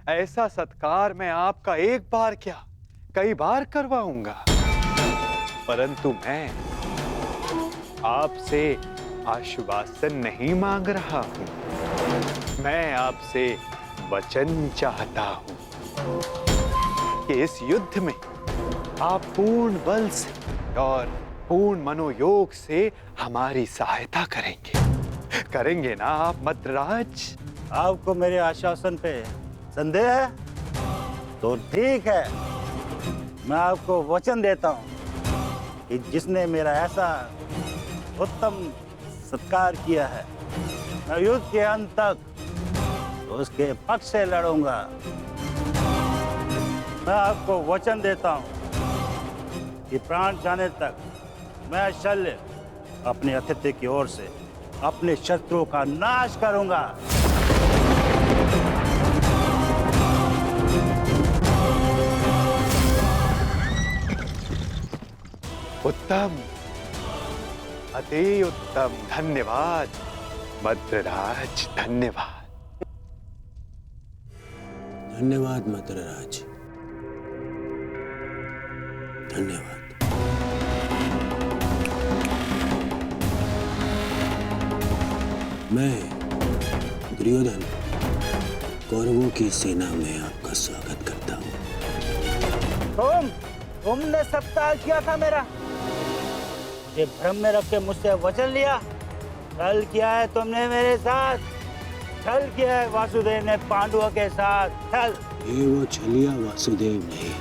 ऐसा सत्कार मैं आपका एक बार क्या कई बार करवाऊंगा, परंतु मैं आपसे आश्वासन नहीं मांग रहा हूं। मैं आपसे वचन चाहता हूं कि इस युद्ध में आप पूर्ण बल से और पूर्ण मनोयोग से हमारी सहायता करेंगे ना आप मद्राज? आपको मेरे आश्वासन पे संदेह है? तो ठीक है, मैं आपको वचन देता हूं कि जिसने मेरा ऐसा उत्तम सत्कार किया है, मैं युद्ध के अंत तक उसके पक्ष से लड़ूंगा। मैं आपको वचन देता हूं कि प्राण जाने तक मैं शल्य अपने अतिथि की ओर से अपने शत्रुओं का नाश करूंगा। उत्तम, अति उत्तम। धन्यवाद मद्रराज, धन्यवाद। धन्यवाद मद्रराज, धन्यवाद। मैं दुर्योधन कौरवों की सेना में आपका स्वागत करता हूँ। तुमने सत्कार किया था मेरा, मुझे भ्रम में रख के मुझसे वचन लिया। छल किया है तुमने मेरे साथ, छल किया है वासुदेव ने पांडवों के साथ। छल। ये वो छलिया वासुदेव नहीं,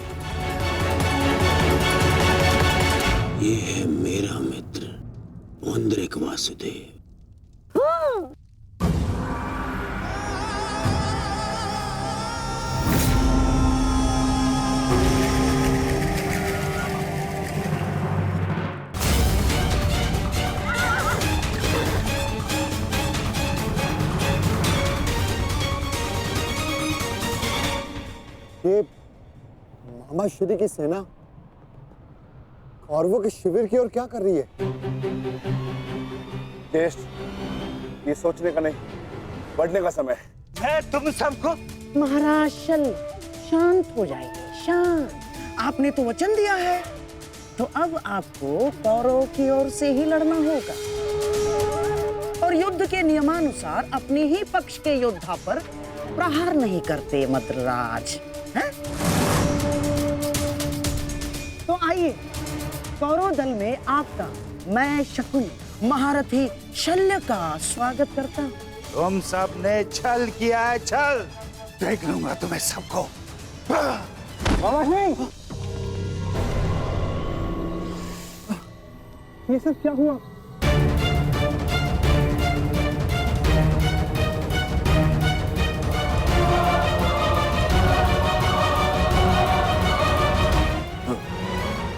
ये है मेरा मित्र पौंड्रिक वासुदेव। ये मामा श्री की सेना कौरवों के शिविर की ओर क्या कर रही है? देश, ये सोचने का नहीं, बढ़ने का समय है। मैं तुम सबको। महाराज शल्य, शांत हो जाइए, शांत। आपने तो वचन दिया है, तो अब आपको कौरवों की ओर से ही लड़ना होगा और युद्ध के नियमानुसार अपने ही पक्ष के योद्धा पर प्रहार नहीं करते मद्रराज, हैं? तो आइए, कौरव दल में आपका मैं शकुनी महारथी शल्य का स्वागत करता हूँ। तुम सब ने छल किया है, छल। देख लूंगा तुम्हें सबको। मामा श्री, ये सब क्या हुआ?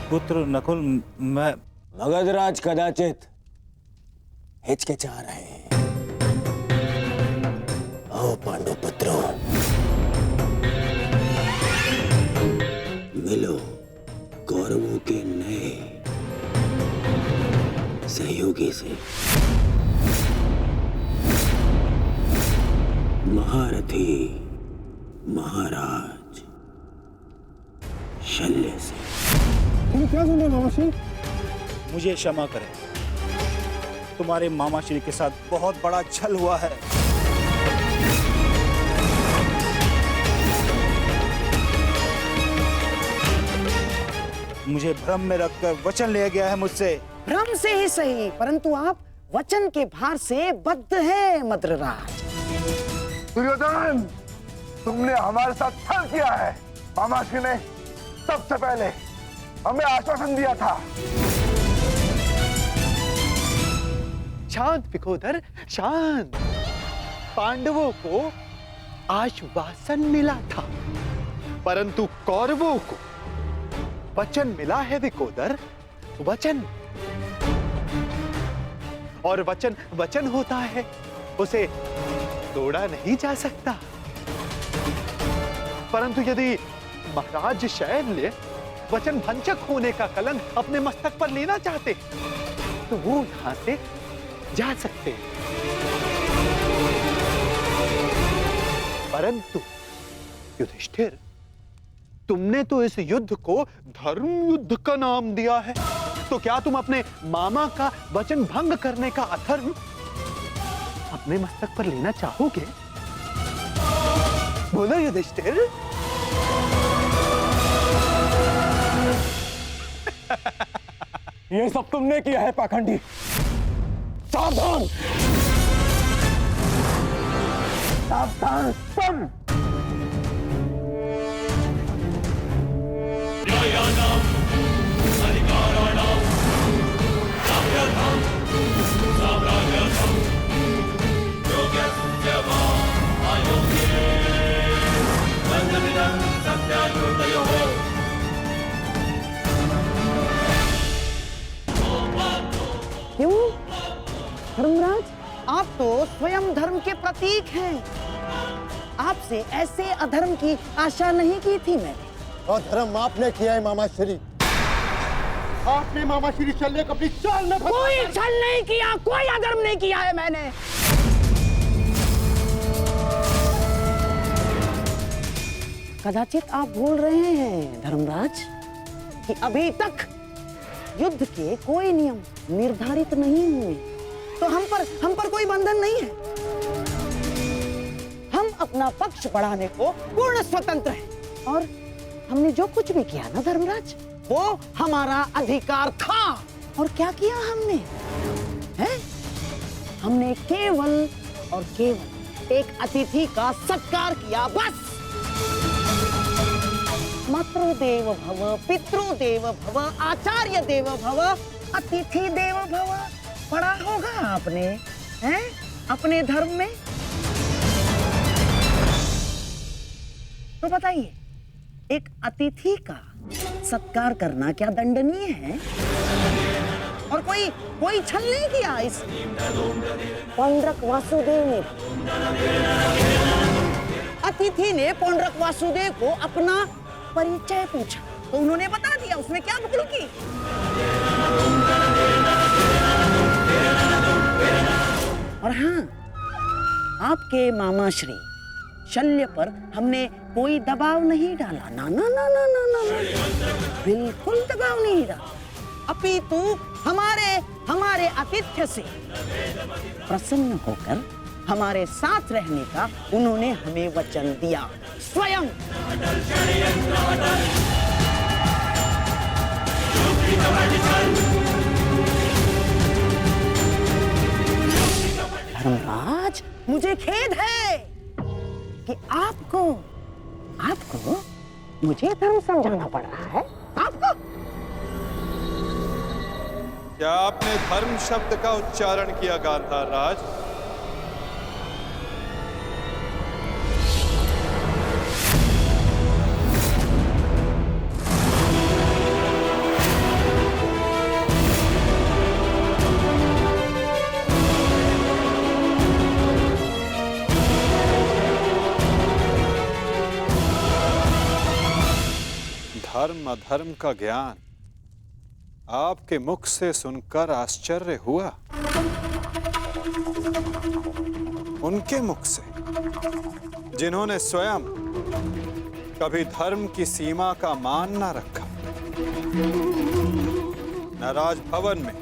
पुत्र नकुल, मैं मगधराज कदाचित हिचकिचा रहे हैं। आओ पांडु पुत्रों, मिलो कौरवों के नए सहयोगी से, महारथी महाराज शल्य से। तुम क्या सुन रहे हो मामा श्री? मुझे क्षमा करें, तुम्हारे मामा श्री के साथ बहुत बड़ा छल हुआ है। मुझे भ्रम में रखकर वचन लिया गया है मुझसे। भ्रम से ही सही, परंतु आप वचन के भार से बद्ध हैं मद्रराज। दुर्योधन, तुमने हमारे साथ छल किया है। मामा श्री ने सबसे पहले हमें आश्वासन दिया था। शांत विकोदर, शांत। पांडवों को आश्वासन मिला था, परंतु कौरवों को वचन मिला है विकोदर, वचन। और वचन वचन होता है, उसे तोड़ा नहीं जा सकता। परंतु यदि महाराज शैल्य वचन भंजक होने का कलंक अपने मस्तक पर लेना चाहते तो वो यहां से जा सकते हैं। परंतु युधिष्ठिर, तुमने तो इस युद्ध को धर्म युद्ध का नाम दिया है, तो क्या तुम अपने मामा का वचन भंग करने का अधर्म अपने मस्तक पर लेना चाहोगे? बोलो युधिष्ठिर। ये सब तुमने किया है पाखंडी। सावधान। सावधान सुन। क्यों धर्मराज, आप तो स्वयं धर्म के प्रतीक हैं। आपसे ऐसे अधर्म की आशा नहीं की थी मैंने। और धर्म आपने किया है मामा श्री। आपने मामा श्री शल्य को अपनी चाल में कोई छल नहीं किया, कोई अधर्म नहीं किया है मैंने। कदाचित आप भूल रहे हैं धर्मराज कि अभी तक युद्ध के कोई नियम निर्धारित नहीं हुए, तो हम पर कोई बंधन नहीं है। हम अपना पक्ष बढ़ाने को पूर्ण स्वतंत्र हैं, और हमने जो कुछ भी किया ना धर्मराज, वो हमारा अधिकार था। और क्या किया हमने? हैं? हमने केवल और केवल एक अतिथि का सत्कार किया, बस। मातृदेव भव, पितृदेव भव, आचार्य देव भव, अतिथि देव भव पढ़ा होगा आपने, हैं? अपने धर्म में। तो बताइए, एक अतिथि का सत्कार करना क्या दंडनीय है? और कोई छल नहीं किया इस पौंड्रक वासुदेव ने। अतिथि ने पौंड्रक वासुदेव को अपना परिचय पूछा, तो उन्होंने बता दिया। उसमें क्या भूल की? और हाँ, आपके मामा श्री शल्य पर हमने कोई दबाव नहीं डाला। ना ना ना ना ना ना, बिल्कुल दबाव नहीं डाला। अपितु हमारे आतिथ्य से प्रसन्न होकर हमारे साथ रहने का उन्होंने हमें वचन दिया स्वयं। धर्मराज, मुझे खेद है कि आपको मुझे धर्म समझाना पड़ रहा है। आपको क्या आपने धर्म शब्द का उच्चारण किया गांधार राज? धर्म अधर्म का ज्ञान आपके मुख से सुनकर आश्चर्य हुआ। उनके मुख से, जिन्होंने स्वयं कभी धर्म की सीमा का मान न रखा, न राजभवन में,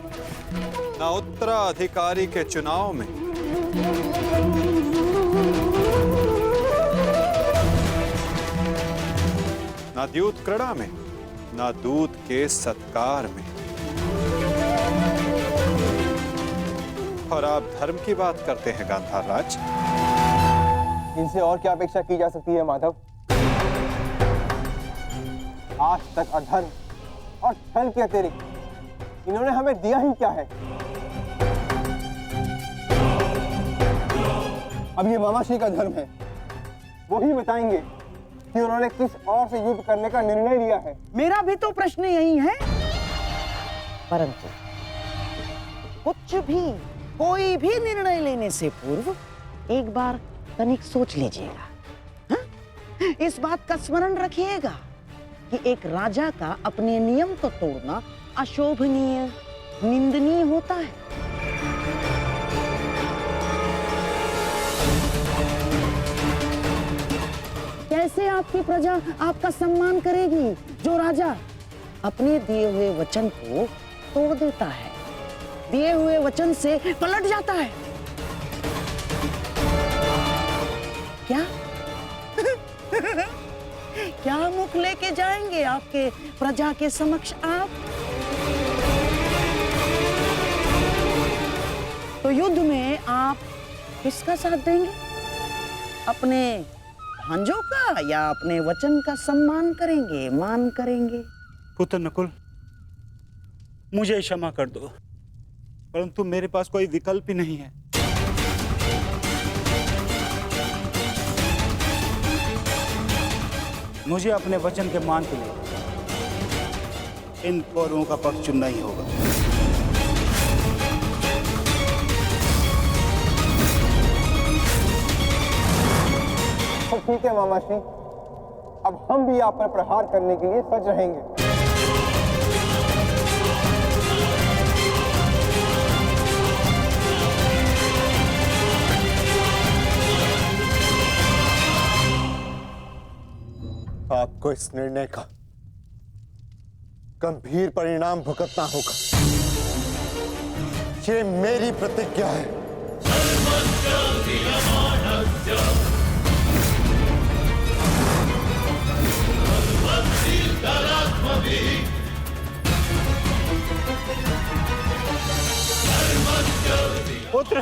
न उत्तराधिकारी के चुनाव में, न द्यूत क्रीड़ा में, न दूत के सत्कार में। और आप धर्म की बात करते हैं गांधार राज? इनसे और क्या अपेक्षा की जा सकती है माधव? आज तक अधर्म और छल के अतिरिक्त इन्होंने हमें दिया ही क्या है? अब ये मामाश्री का धर्म है, वो ही बताएंगे कि उन्होंने किस और से युद्ध करने का निर्णय लिया है। मेरा भी तो प्रश्न यही है, परंतु कुछ भी, कोई भी निर्णय लेने से पूर्व एक बार तनिक सोच लीजिएगा। हाँ? इस बात का स्मरण रखिएगा कि एक राजा का अपने नियम को तोड़ना अशोभनीय, निंदनीय होता है। कैसे आपकी प्रजा आपका सम्मान करेगी, जो राजा अपने दिए हुए वचन को तोड़ देता है, दिए हुए वचन से पलट जाता है? क्या क्या मुख लेके जाएंगे आपके प्रजा के समक्ष आप? तो युद्ध में आप किसका साथ देंगे? अपने भांजों का या अपने वचन का सम्मान करेंगे, मान करेंगे? पुत्र नकुल, मुझे क्षमा कर दो, परंतु मेरे पास कोई विकल्प ही नहीं है। मुझे अपने वचन के मान के लिए इन कौरवों का पक्ष चुनना ही होगा। तो ठीक है मामाश्री, अब हम भी आप पर प्रहार करने के लिए सज रहेंगे। आपको इस निर्णय का गंभीर परिणाम भुगतना होगा। ये मेरी प्रतिज्ञा है। पुत्र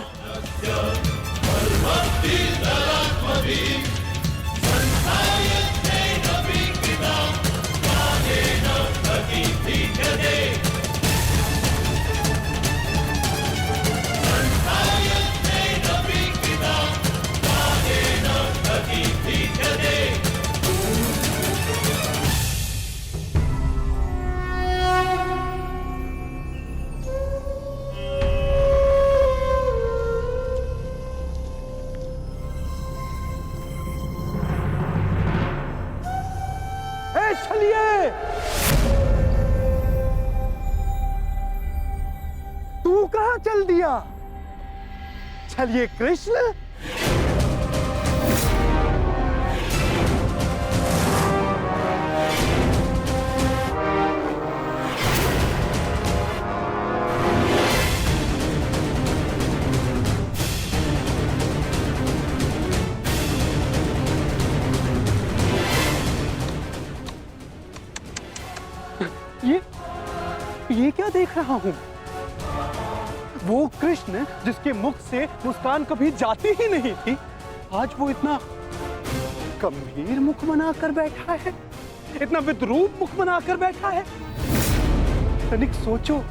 चलिए, तू कहां चल दिया? चलिए कृष्ण। ये क्या देख रहा हूं? वो कृष्ण जिसके मुख से मुस्कान कभी जाती ही नहीं थी, आज वो इतना गंभीर मुख बनाकर बैठा है, इतना विद्रूप मुख बनाकर बैठा है। तनिक सोचो,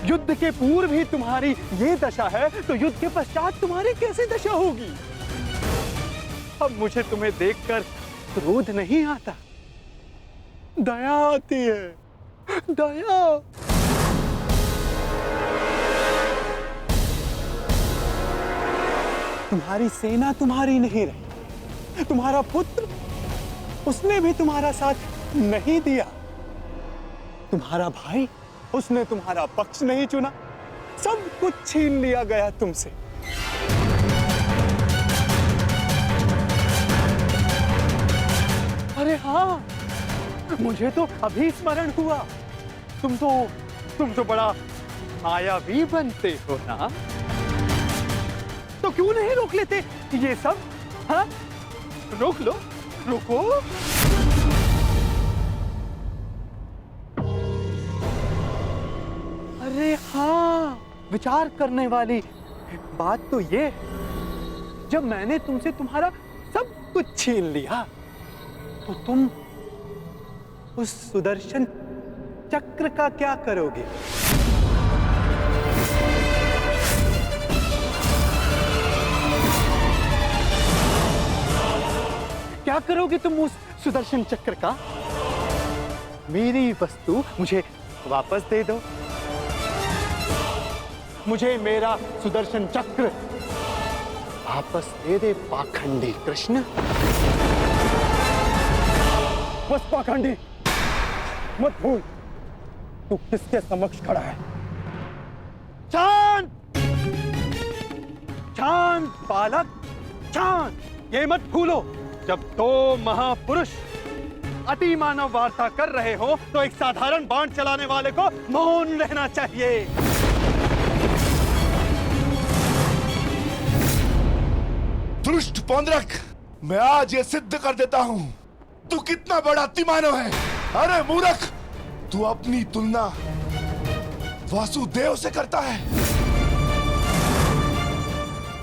युद्ध के पूर्व ही तुम्हारी ये दशा है, तो युद्ध के पश्चात तुम्हारी कैसी दशा होगी? अब मुझे तुम्हें देखकर क्रोध नहीं आता, दया आती है, दया। तुम्हारी सेना तुम्हारी नहीं रही, तुम्हारा पुत्र, उसने भी तुम्हारा साथ नहीं दिया, तुम्हारा भाई, उसने तुम्हारा पक्ष नहीं चुना, सब कुछ छीन लिया गया तुमसे। अरे हाँ, मुझे तो अभी स्मरण हुआ, तुम तो बड़ा मायावी बनते हो ना, तो क्यों नहीं रोक लेते ये सब? हाँ, रोक लो, रुको। अरे हाँ, विचार करने वाली बात तो ये, जब मैंने तुमसे तुम्हारा सब कुछ छीन लिया, तो तुम उस सुदर्शन चक्र का क्या करोगे? क्या करोगे तुम उस सुदर्शन चक्र का? मेरी वस्तु मुझे वापस दे दो, मुझे मेरा सुदर्शन चक्र वापस दे दे पाखंडी कृष्ण। बस पाखंडी, मत भूल तू किसके समक्ष खड़ा है। शांत, शांत बालक, शांत। ये मत भूलो जब दो महापुरुष अति मानव वार्ता कर रहे हो तो एक साधारण बाण चलाने वाले को मौन रहना चाहिए। दुष्ट पौंद्रक, मैं आज ये सिद्ध कर देता हूं तू कितना बड़ा अतिमानव है। अरे मूर्ख, तू अपनी तुलना वासुदेव से करता है।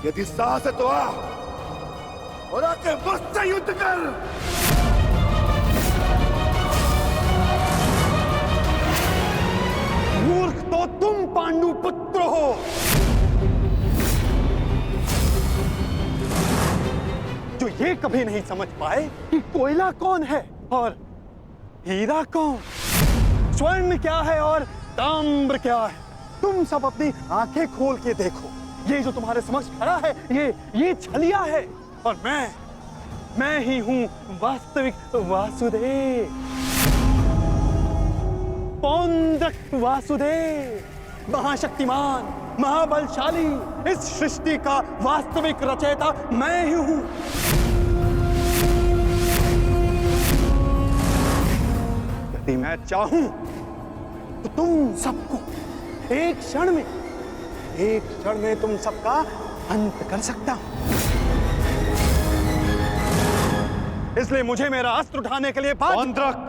यदि साहस है तो आ और आके मुझसे युद्ध कर। मूर्ख तो तुम पांडु पुत्र हो। जो ये कभी नहीं समझ पाए कि कोयला कौन है और हीरा कौन, स्वर्ण क्या है और ताम्र क्या है। तुम सब अपनी आंखें खोल के देखो, ये जो तुम्हारे समक्ष खड़ा है ये छलिया है और मैं ही हूं वास्तविक वासुदेव, पौंद्रक वासुदेव, महाशक्तिमान, महाबलशाली, इस सृष्टि का वास्तविक रचयिता मैं ही हूं। यदि मैं चाहूं तो तुम सबको एक क्षण में तुम सबका अंत कर सकता हूं। इसलिए मुझे मेरा अस्त्र उठाने के लिए पौंद्रक,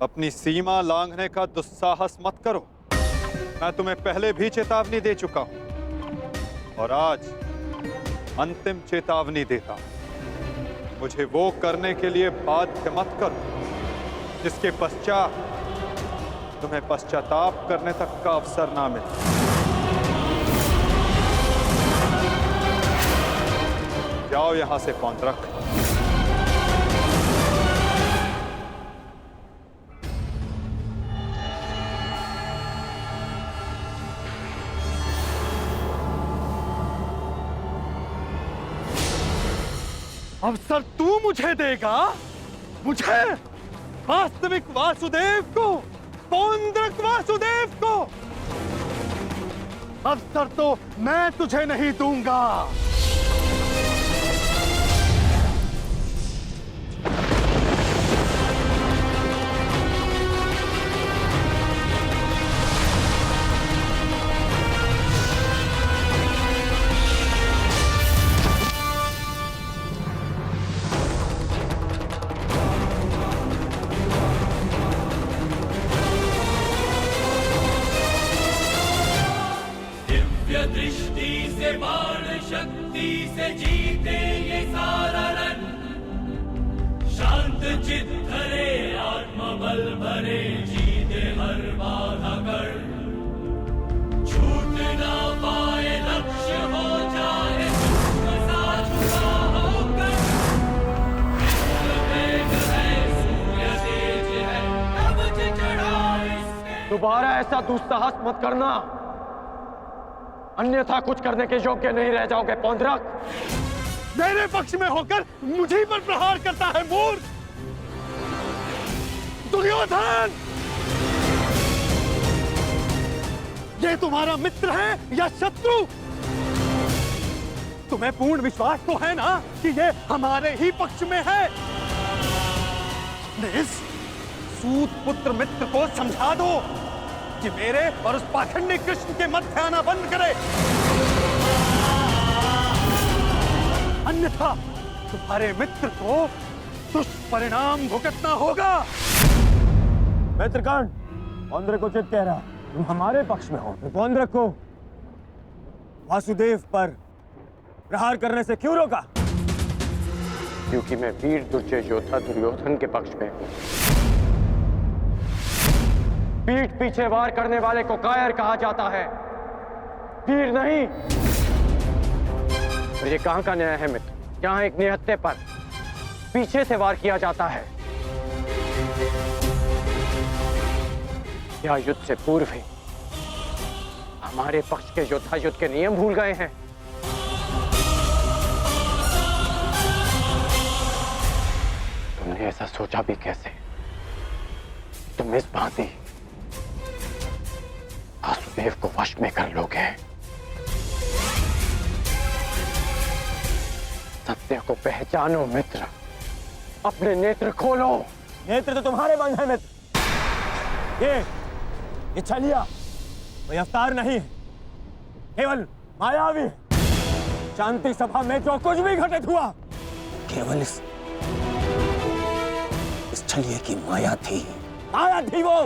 अपनी सीमा लांघने का दुस्साहस मत करो। मैं तुम्हें पहले भी चेतावनी दे चुका हूं और आज अंतिम चेतावनी देता हूं। मुझे वो करने के लिए बाध्य मत करो जिसके पश्चात तुम्हें पश्चाताप करने तक का अवसर ना मिले। जाओ यहां से पौंद्रक। अवसर तू मुझे देगा, मुझे, वास्तविक वासुदेव को, पौंद्रक वासुदेव को। अवसर तो मैं तुझे नहीं दूंगा। दृष्टि से बाण शक्ति से जीते ये सारा रण, शांत चित धरे आत्मबल भरे जीते हर बाधा कर, छूट ना पाए लक्ष्य हो जाए सा छुपा होकर, वेग है सूर्य तेज है कवच चढ़ा इसके। दोबारा ऐसा दुस्साहस मत करना, अन्यथा कुछ करने के योग्य नहीं रह जाओगे पौंद्रक। मेरे पक्ष में होकर मुझे पर प्रहार करता है मूर्ख। दुर्योधन, ये तुम्हारा मित्र है या शत्रु? तुम्हें पूर्ण विश्वास तो है ना कि ये हमारे ही पक्ष में है। इस सूत पुत्र मित्र को समझा दो कि मेरे और उस पाखंडी कृष्ण के मध्य आना बंद करे, अन्यथा तुम्हारे मित्र को दुष्परिणाम भुगतना होगा। मित्रगण, पौंद्रक उचित कह रहा, तुम हमारे पक्ष में हो। पौंद्रक को वासुदेव पर प्रहार करने से क्यों रोका? क्योंकि मैं वीर दुर्जय योद्धा दुर्योधन के पक्ष में हूं। पीठ पीछे वार करने वाले को कायर कहा जाता है, वीर नहीं। और ये कहां का न्याय है मित्र, जहां एक निहत्थे पर पीछे से वार किया जाता है? क्या युद्ध से पूर्व ही हमारे पक्ष के योद्धा युद्ध के नियम भूल गए हैं? तुमने ऐसा सोचा भी कैसे? तुम इस भांति वासुदेव को वश में कर लोगे। सत्य को पहचानो मित्र, अपने नेत्र खोलो। नेत्र तो तुम्हारे बंद है मित्र। ये छलिया कोई अवतार नहीं है, केवल मायावी है। शांति सभा में जो कुछ भी घटित हुआ केवल इस छलिए की माया थी वो।